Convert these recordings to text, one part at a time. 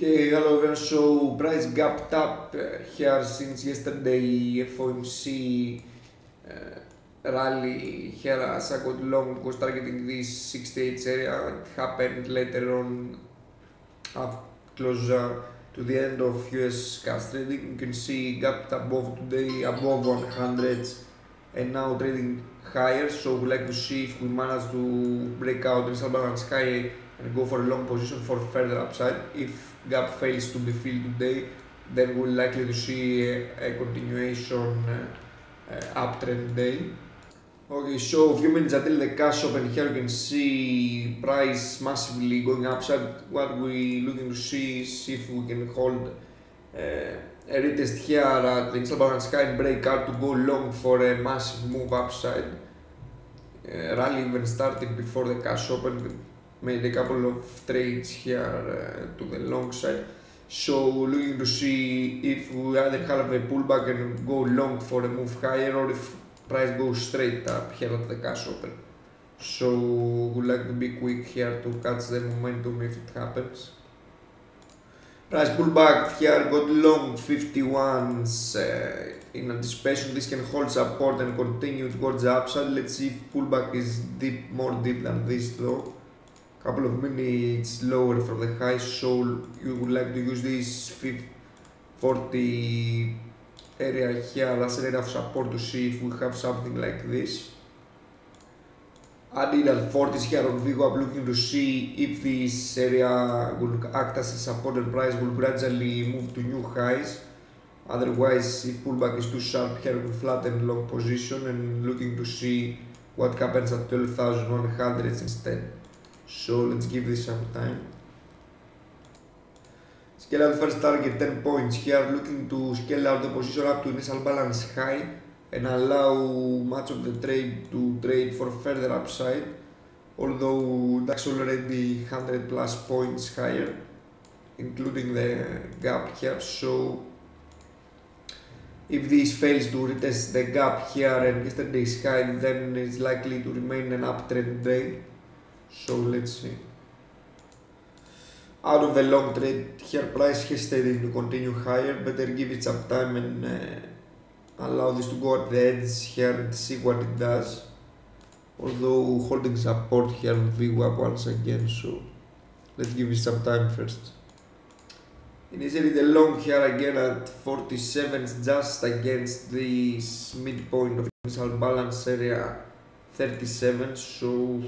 Okay, hello everyone. So price gapped up here since yesterday. FOMC rally here as I got long was targeting this 68 area. It happened later on up closer to the end of US cash trading. You can see gapped above today, above 100, and now trading higher. So we like to see if we manage to break out the balance high and go for a long position for further upside. If gap fails to be filled today, then we're likely to see a continuation uptrend day. Okay, so a few minutes until the cash open here, you can see price massively going upside. What we looking to see is if we can hold a retest here at the initial balance high and break out to go long for a massive move upside. Rally even started before the cash open, made a couple of trades here to the long side. So looking to see if we either have a pullback and go long for a move higher, or if price goes straight up here at the cash open. So we like to be quick here to catch the momentum if it happens. Price pullback here, got long 51s in anticipation this can hold support and continue towards the upside. Let's see if pullback is more deep than this though. Couple of minutes lower from the high, so you would like to use this 40 area here as an area of support to see if we have something like this. Adding at 40s here on VWAP, looking to see if this area will act as a support and price will gradually move to new highs. Otherwise, if pullback is too sharp here, we flatten long position and looking to see what happens at 12,100 instead. So let's give this some time. Scale out first target 10 points here, looking to scale out the position up to initial balance high and allow much of the trade to trade for further upside, although that's already 100 plus points higher, including the gap here. So if this fails to retest the gap here and yesterday's high, then it's likely to remain an uptrend day. So let's see. Out of the long trade here, price hesitating to continue higher. Better give it some time and allow this to go at the edge here and see what it does. Although holding support here on VWAP once again, so let's give it some time first. Initially the long here again at 47, just against this midpoint of initial balance area 37, so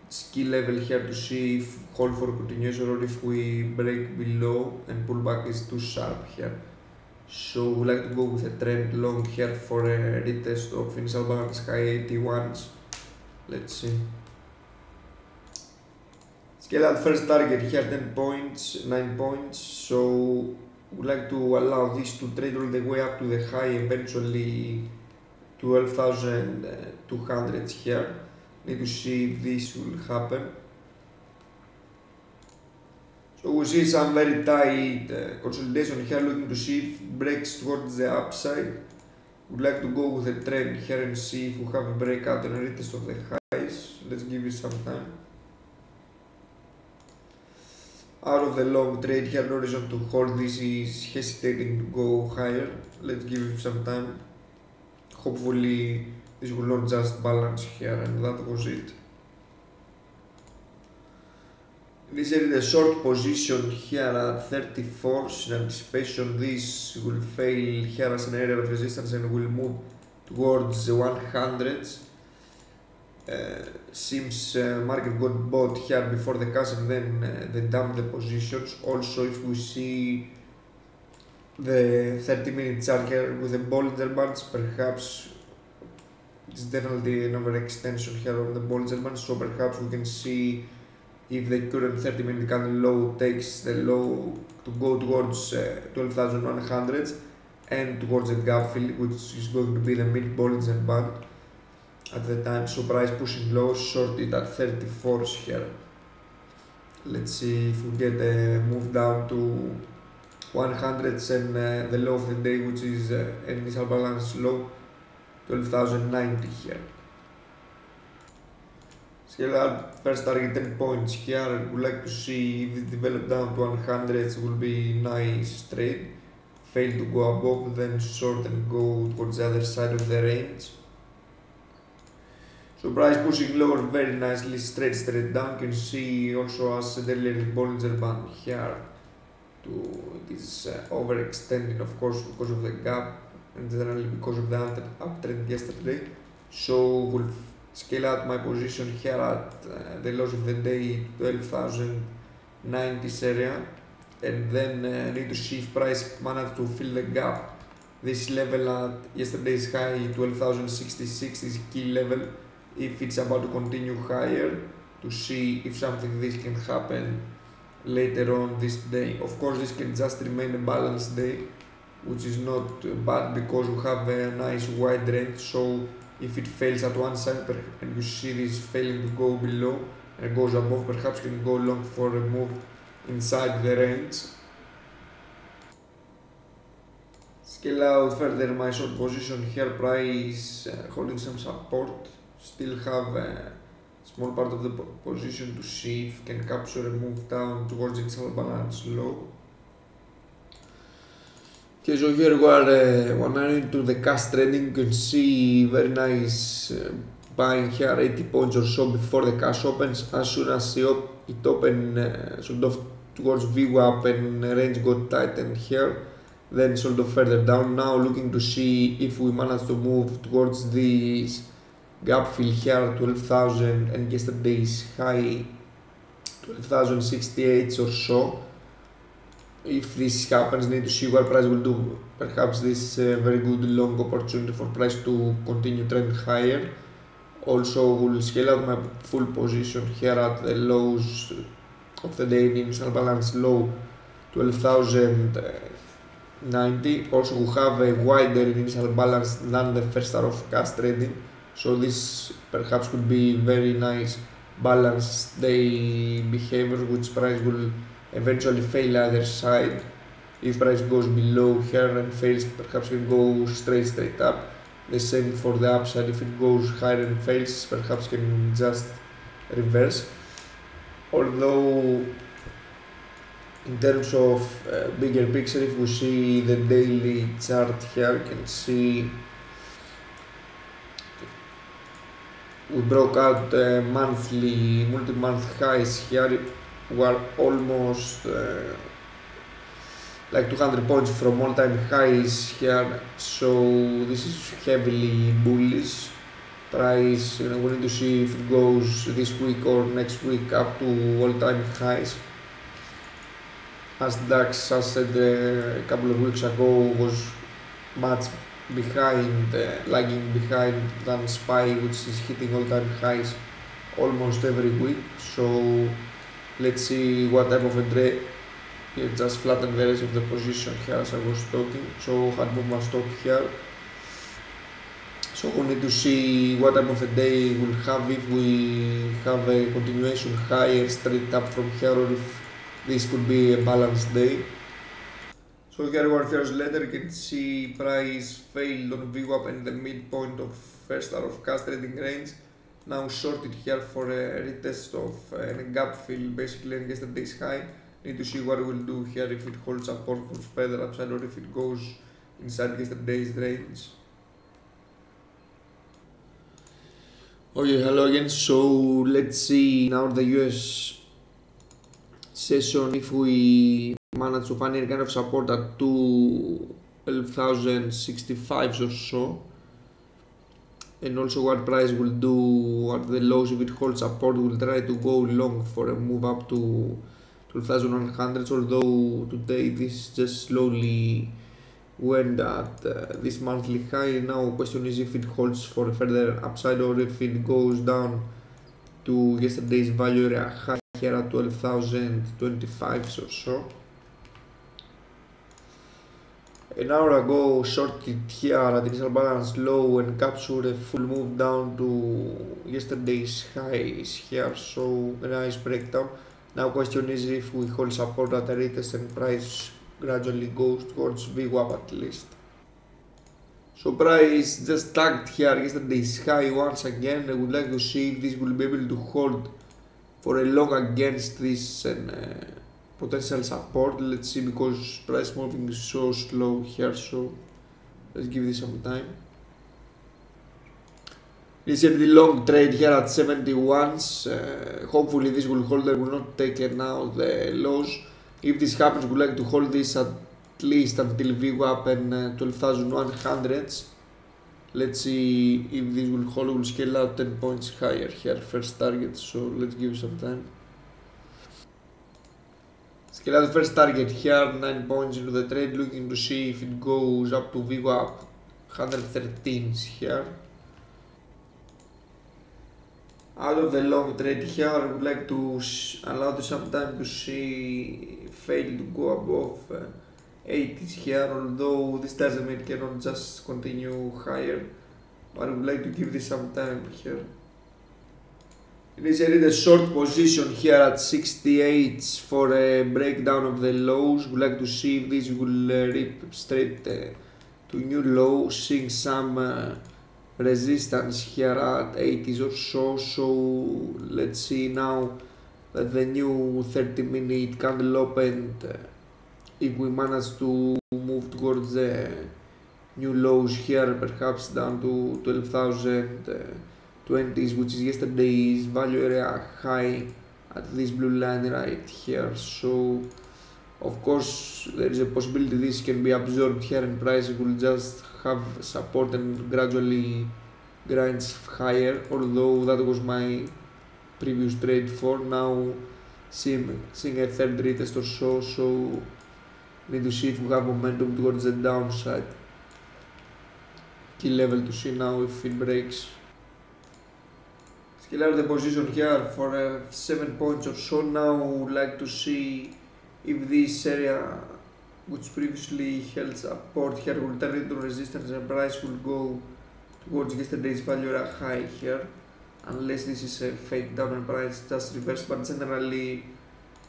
it's key level here to see if hold for continuation or if we break below and pullback is too sharp here. So we like to go with a trend long here for a retest of initial balance high 81s. Let's see. Scale out first target here 10 points, 9 points. So we like to allow this to trade all the way up to the high, eventually 12,200 here. Need to see if this will happen. So we see some very tight consolidation here, looking to see if it breaks towards the upside. Would like to go with a trend here and see if we have a breakout and a retest of the highs. Let's give it some time. Out of the long trade here, no reason to hold. This is hesitating to go higher. Let's give it some time. Hopefully this will not just balance here, and that was it. This is the short position here at 34 in anticipation this will fail here as an area of resistance and will move towards the 100s. Seems market got bought here before the cash and then they dumped the positions. Also, if we see the 30-minute chart here with the Bollinger Bands, perhaps it's definitely an overextension here on the Bollinger Bands, so perhaps we can see if the current 30-minute candle low takes the low to go towards 12,100 and towards the gap fill, which is going to be the mid Bollinger Band at the time. So price pushing low, short it at 34s here. Let's see if we get a move down to 100s and the low of the day, which is initial balance low 12,090 here. Scale out first target 10 points here. Would like to see if it develop down to 100 will be nice trade. Fail to go above, then short and go towards the other side of the range. So price pushing lower very nicely, straight down. You can see also as said earlier the Bollinger Band here. It is overextending, of course, because of the gap and generally because of the uptrend yesterday. So we'll scale out my position here at the lows of the day 12,090 area, and then need to see if price managed to fill the gap. This level at yesterday's high 12,066 is key level if it's about to continue higher, to see if something this can happen later on this day. Of course this can just remain a balanced day, which is not bad because we have a nice wide range. So if it fails at one side and you see this failing to go below and goes above, perhaps you can go long for a move inside the range. Scale out further my short position here, price holding some support, still have a small part of the position to see if can capture a move down towards its balance low. Okay, so here we are when I'm into the cash trading. You can see very nice buying here 80 points or so before the cash opens. As soon as it opens sort of towards VWAP and range got tightened here, then sort of further down. Now looking to see if we manage to move towards this gap fill here 12,000 and yesterday's high 12,068 or so. If this happens, need to see what price will do. Perhaps this is a very good long opportunity for price to continue trend higher. Also will scale out my full position here at the lows of the day, initial balance low 12,090. Also we have a wider initial balance than the first hour of cash trading, so this perhaps could be very nice balanced day behavior, which price will eventually fail either side. If price goes below here and fails, perhaps it can go straight up. The same for the upside. If it goes higher and fails, perhaps can just reverse. Although in terms of bigger picture, if we see the daily chart here, you can see we broke out monthly multi-month highs here. We are almost like 200 points from all-time highs here, so this is heavily bullish. Price, we need to see if it goes this week or next week up to all-time highs. As DAX, as said a couple of weeks ago, was much behind, lagging behind than SPY, which is hitting all-time highs almost every week. So let's see what type of a trade. It just flattened the rest of the position here as I was talking, so had moved my stop here. So we need to see what type of a day we'll have, if we have a continuation higher straight up from here, or if this could be a balanced day. So here 1 hours later, you can see price failed on VWAP and the midpoint of first hour of cash trading range. Now shorted here for a retest of a gap fill, basically in yesterday's high. Need to see what it will do here, if it holds support for further upside or if it goes inside yesterday's range. Okay, hello again. So let's see now the US session, if we manage to find any kind of support at 12,065 or so, and also what price will do at the lows. If it holds support, we'll try to go long for a move up to 12,100, although today this just slowly went at this monthly high. Now question is if it holds for a further upside or if it goes down to yesterday's value area high here at 12,025 or so. An hour ago shorted here at initial balance low and captured a full move down to yesterday's highs here, so a nice breakdown. Now question is if we hold support at the retest and price gradually goes towards VWAP at least. So price just tagged here yesterday's high once again. I would like to see if this will be able to hold for a long against this potential support. Let's see, because price moving is so slow here, so let's give this some time. This is the long trade here at 71s. Hopefully this will hold. I will not take now the lows. If this happens, we would like to hold this at least until VWAP and 12,100s. Let's see if this will hold. Will scale out 10 points higher here, first target, so let's give it some time. Scale out the first target here, 9 points into the trade, looking to see if it goes up to VWAP 113s here. Out of the long trade here, I would like to allow this some time to see fail to go above 80s here, although this doesn't mean it cannot just continue higher, but I would like to give this some time here. Initially the short position here at 68 for a breakdown of the lows. Would like to see if this will rip straight to new low, seeing some resistance here at 80s or so. So let's see now that the new 30-minute candle opened, if we manage to move towards the new lows here, perhaps down to 12,020s, which is yesterday's value area high at this blue line right here. So of course there is a possibility this can be absorbed here and price will just have support and gradually grinds higher, although that was my previous trade for. Now seeing a third retest or so need to see if we have momentum towards the downside. Key level to see now if it breaks. Scale out the position here for 7 points or so. Now would like to see if this area, which previously held support here, will turn into resistance and price will go towards yesterday's value area high here, unless this is a fake down and price just reversed, but generally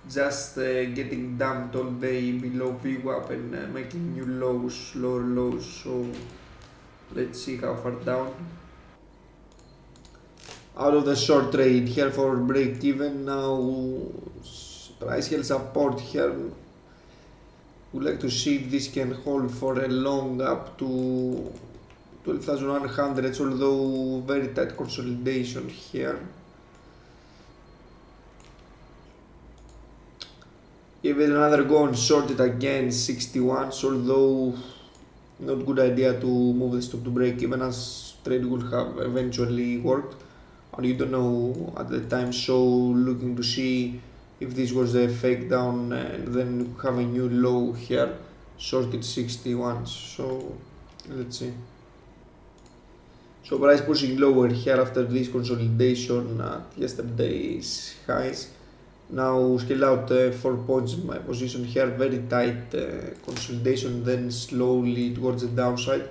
just getting dumped all day below VWAP and making new lows, lower lows. So let's see how far down. Out of the short trade here for break even. Now price held support here. Would like to see if this can hold for a long up to 12,100, although very tight consolidation here. Give it another go and short it again 61s, although not good idea to move the stop to break even, as trade will have eventually worked and you don't know at the time. So looking to see if this was a fake down and then have a new low here, short it 61s. So let's see. So price pushing lower here after this consolidation at yesterday's highs. Now scale out 4 points in my position here, very tight consolidation, then slowly towards the downside.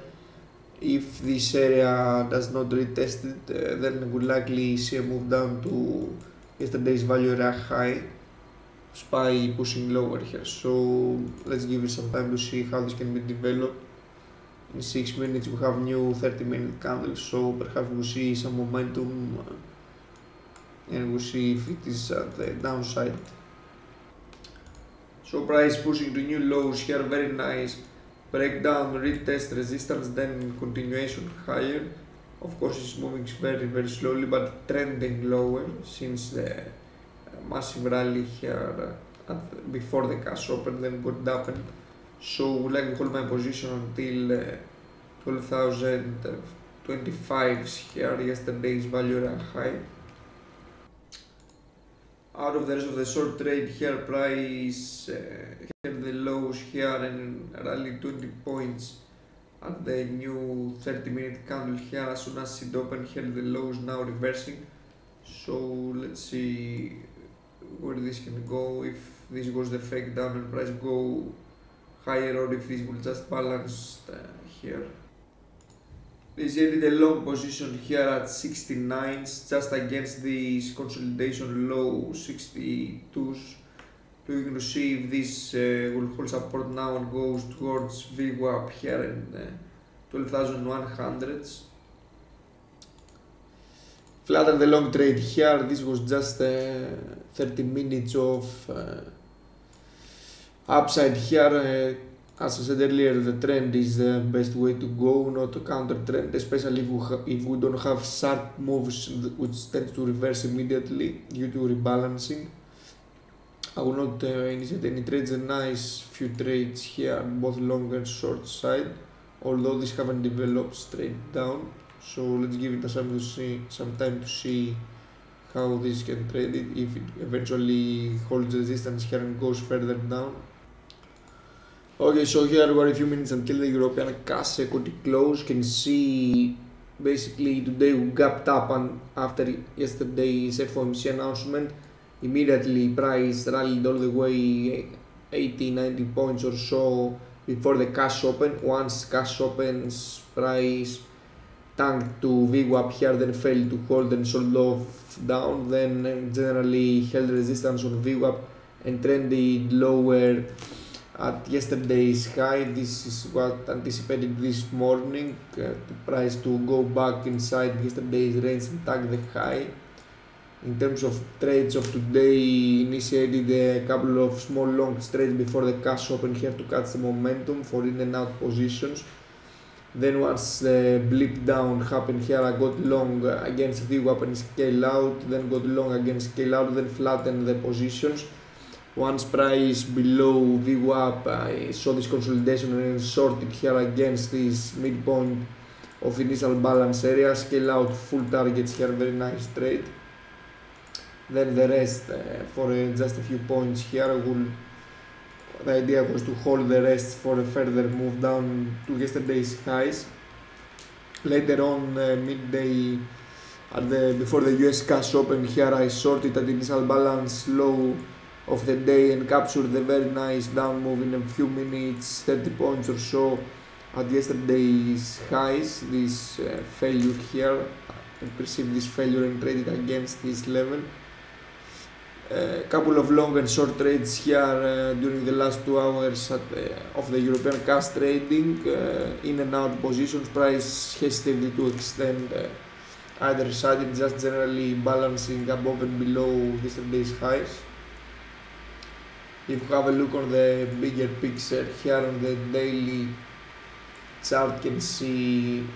If this area does not retest it, then we'll likely see a move down to yesterday's value area high, SPY pushing lower here. So let's give it some time to see how this can be developed. In 6 minutes we have new 30-minute candles, so perhaps we'll see some momentum and we'll see if it is at the downside. So price pushing to new lows here, very nice breakdown, retest resistance, then continuation higher. Of course it's moving very slowly but trending lower since the massive rally here before the cash open, then got dampened. So I would like to hold my position until 12,025s here, yesterday's value area high. Out of the rest of the short trade here, price held the lows here and rallied 20 points at the new 30-minute candle here. As soon as it opened, held the lows, now reversing. So let's see where this can go, if this was the fake down and price go higher, or if this will just balance here. This is a long position here at 69s, just against this consolidation low 62s. Looking to see if this will hold support now and goes towards VWAP here and 12,100s. Flatter the long trade here. This was just 30 minutes of upside here. As I said earlier, the trend is the best way to go, not a counter trend, especially if we don't have sharp moves which tend to reverse immediately due to rebalancing. I will not initiate any trades. A nice few trades here, both long and short side, although these haven't developed straight down. So let's give it some time to see how this can trade it, if it eventually holds resistance here and goes further down. Okay, so here we are a few minutes until the European cash equity close. You can see basically today we gapped up, and after yesterday's FOMC announcement, immediately price rallied all the way 80-90 points or so before the cash open. Once cash opens, price tanked to VWAP here, then failed to hold and sold off down, then generally held resistance on VWAP and trended lower at yesterday's high. This is what anticipated this morning, the price to go back inside yesterday's range and tag the high. In terms of trades of today, initiated a couple of small long trades before the cash open here to catch the momentum for in and out positions. Then once the blip down happened here, I got long against VWAP and scale out, then got long against scale out, then flattened the positions. Once price below VWAP, I saw this consolidation and shorted here against this midpoint of initial balance area, scale out full targets here, very nice trade. Then the rest for just a few points here. The idea was to hold the rest for a further move down to yesterday's highs. Later on midday, before the US cash open here, I shorted at initial balance low of the day and captured the very nice down move in a few minutes, 30 points or so at yesterday's highs. This failure here, I perceived this failure and traded against this level. A couple of long and short trades here during the last 2 hours of the European cash trading, in and out positions. Price hesitated to extend either side, and just generally balancing above and below yesterday's highs. If you have a look on the bigger picture here on the daily chart, you can see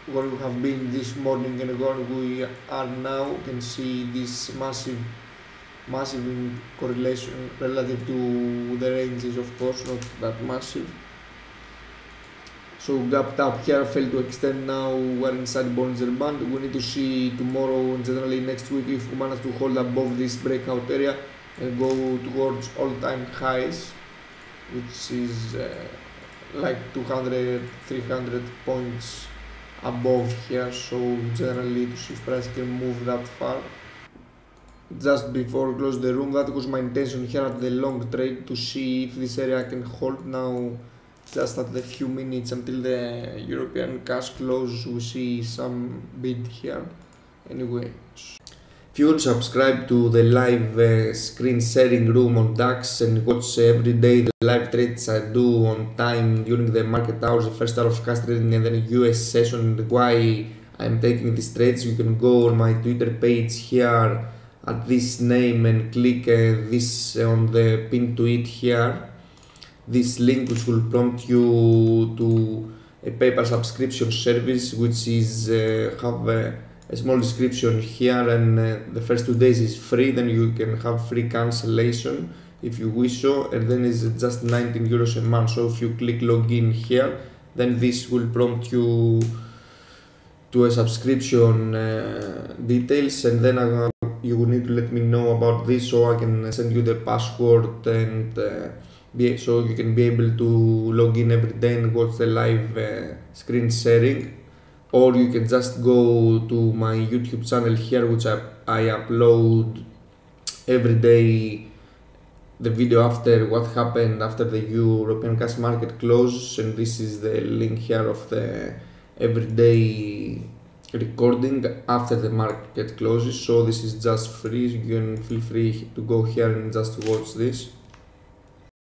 where we have been this morning and where we are now. You can see this massive correlation relative to the ranges, of course, not that massive. So gapped up here, failed to extend. Now we're inside Bollinger Band. We need to see tomorrow and generally next week if we manage to hold above this breakout area and go towards all-time highs, which is like 200-300 points above here. So generally to see if price can move that far. Just before I close the room, that was my intention here at the long trade, to see if this area can hold. Now just at the few minutes until the European cash close, we see some bid here. Anyway, if you want to subscribe to the live screen sharing room on DAX and watch every day the live trades I do on time during the market hours, the first hour of cash trading and then US session, and why I'm taking these trades, you can go on my Twitter page here at this name and click this on the pinned tweet here, this link, which will prompt you to a paper subscription service, which is have a small description here, and the first 2 days is free. Then you can have free cancellation if you wish so, and then it's just 19 euros a month. So if you click login here, then this will prompt you to a subscription details, and then you will need to let me know about this so I can send you the password, and so you can be able to log in every day and watch the live screen sharing. Or you can just go to my YouTube channel here, which I upload every day the video after what happened after the European cash market closes, and this is the link here of the everyday recording after the market closes. So this is just free, you can feel free to go here and just watch this.